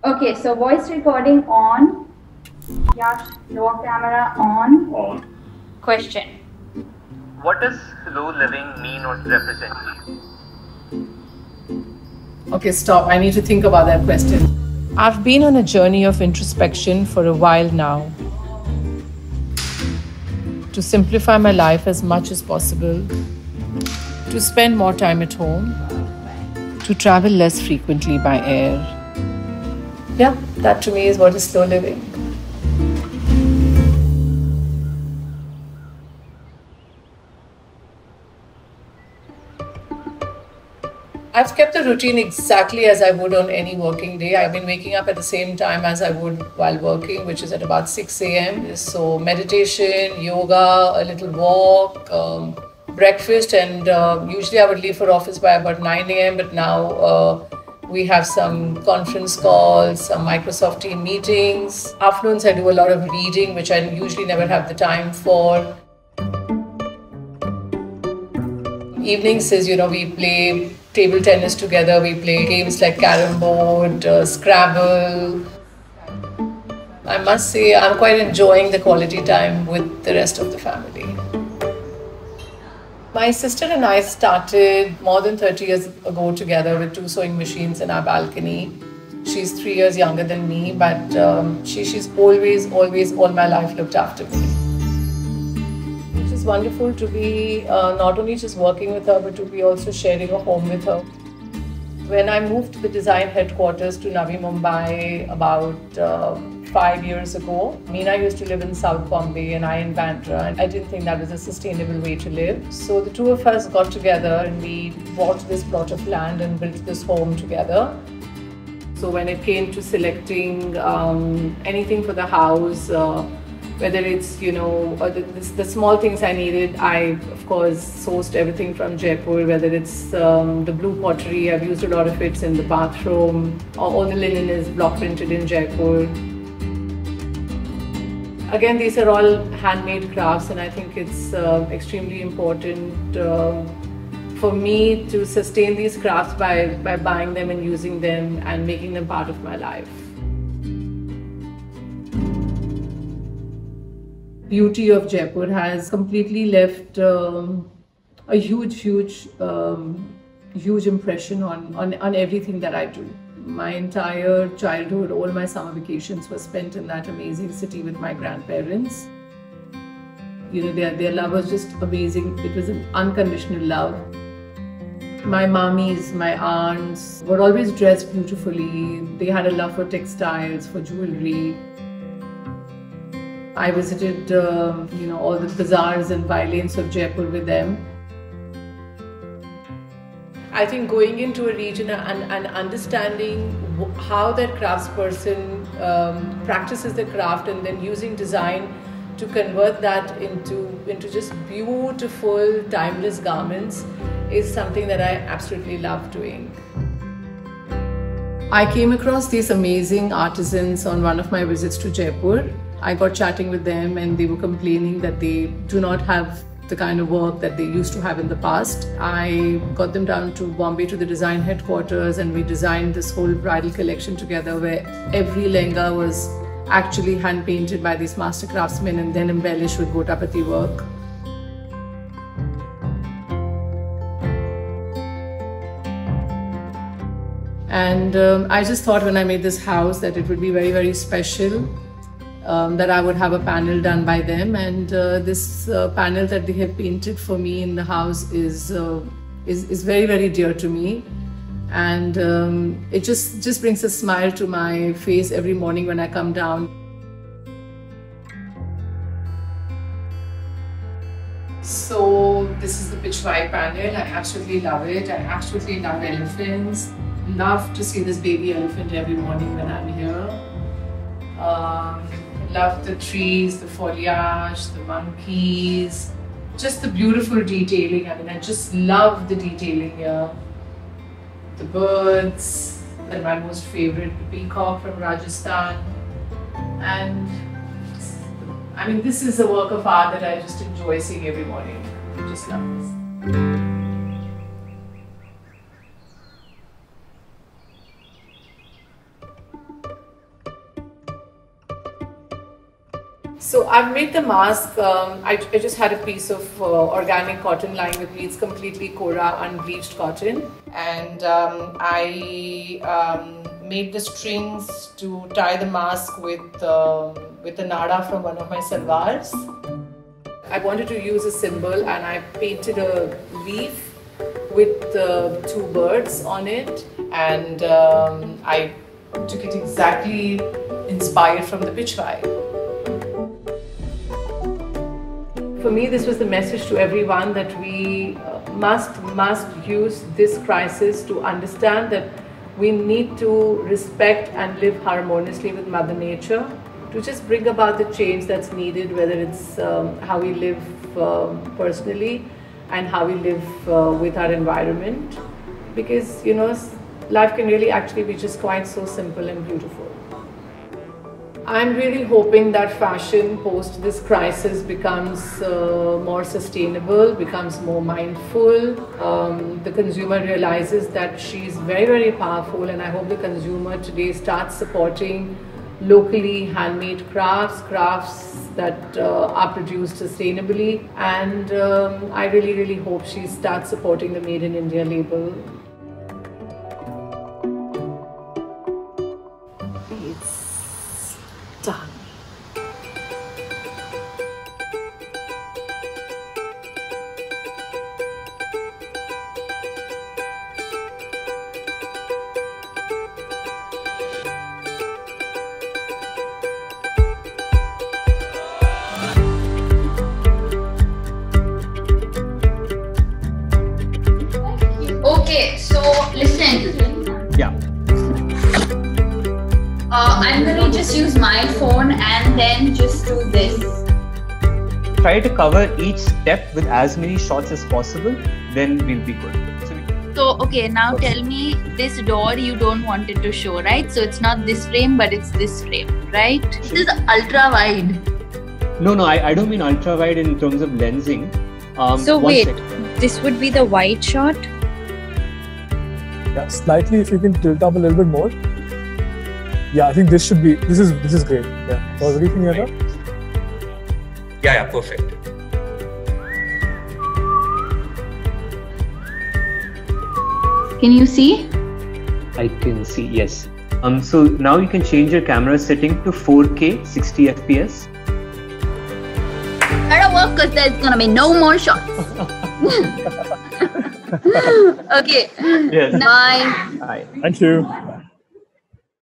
Okay, so voice recording on. Yash, your camera on. On. Question. What does slow living mean or represent to you? Okay, stop. I need to think about that question. I've been on a journey of introspection for a while now. To simplify my life as much as possible, to spend more time at home, to travel less frequently by air. Yeah, that to me is what is slow living. I've kept the routine exactly as I would on any working day. I've been waking up at the same time as I would while working, which is at about 6 a.m. So meditation, yoga, a little walk, breakfast, and usually I would leave for office by about 9 a.m. But now we have some conference calls, some Microsoft team meetings. Afternoons I do a lot of reading, which I usually never have the time for. Evenings is, we play table tennis together, we play games like carrom board, Scrabble. I must say I'm quite enjoying the quality time with the rest of the family. My sister and I started more than 30 years ago together with 2 sewing machines in our balcony. She's 3 years younger than me, but she's always all my life looked after me. It's wonderful to be not only just working with her, but to be also sharing a home with her. When I moved to the design headquarters to Navi Mumbai about 5 years ago, Meena used to live in South Bombay and I in Bandra, and I didn't think that was a sustainable way to live. So the two of us got together and we bought this plot of land and built this home together. So when it came to selecting anything for the house, whether it's, the small things I needed, I, of course, sourced everything from Jaipur, whether it's the blue pottery, I've used a lot of it in the bathroom, all the linen is block printed in Jaipur. Again, these are all handmade crafts, and I think it's extremely important for me to sustain these crafts by buying them and using them and making them part of my life. Beauty of Jaipur has completely left a huge impression on everything that I do. My entire childhood, all my summer vacations were spent in that amazing city with my grandparents. Their love was just amazing. It was an unconditional love. My mummies, my aunts were always dressed beautifully. They had a love for textiles, for jewelry. I visited, all the bazaars and bylanes of Jaipur with them. I think going into a region and understanding how that craftsperson practices the craft and then using design to convert that into just beautiful, timeless garments is something that I absolutely love doing. I came across these amazing artisans on one of my visits to Jaipur. I got chatting with them and they were complaining that they do not have the kind of work that they used to have in the past. I got them down to Bombay to the design headquarters and we designed this whole bridal collection together where every lehenga was actually hand painted by these master craftsmen and then embellished with Gotapati work. And I just thought when I made this house that it would be very, very special. That I would have a panel done by them, and this panel that they have painted for me in the house is very, very dear to me, and it just brings a smile to my face every morning when I come down. So this is the Pichwai panel. I absolutely love it. I absolutely love elephants. Love to see this baby elephant every morning when I'm here. Love the trees, the foliage, the monkeys, just the beautiful detailing. I mean, I just love the detailing here. The birds, and my most favorite, the peacock from Rajasthan. And I mean, this is a work of art that I just enjoy seeing every morning. I just love this. So I've made the mask. I just had a piece of organic cotton lying with me. It's completely Kora unbleached cotton, and I made the strings to tie the mask with the nada from one of my salwars. I wanted to use a symbol, and I painted a leaf with two birds on it, and I took it exactly inspired from the Pichwai. For me, this was the message to everyone that we must use this crisis to understand that we need to respect and live harmoniously with Mother Nature to just bring about the change that's needed, whether it's how we live personally and how we live with our environment. Because, you know, life can really actually be just quite so simple and beautiful. I'm really hoping that fashion post this crisis becomes more sustainable, becomes more mindful. The consumer realizes that she's very, very powerful, and I hope the consumer today starts supporting locally handmade crafts that are produced sustainably. And I really, really hope she starts supporting the Made in India label. It's done. Okay, so listen. Yeah. I'm gonna just use my phone and then just do this. Try to cover each step with as many shots as possible, then we'll be good. So, okay, now tell me, this door you don't want it to show, right? So it's not this frame, but it's this frame, right? This is ultra wide. No, I don't mean ultra wide in terms of lensing. So wait, this would be the wide shot? Yeah, slightly if you can tilt up a little bit more. Yeah, I think this should be, this is great. Yeah. What do you think, Yada? Yeah, perfect. Can you see? I can see, yes. So now you can change your camera setting to 4K 60 FPS. Better work because there's gonna be no more shots. Okay. Yes. Bye. Bye. Thank you.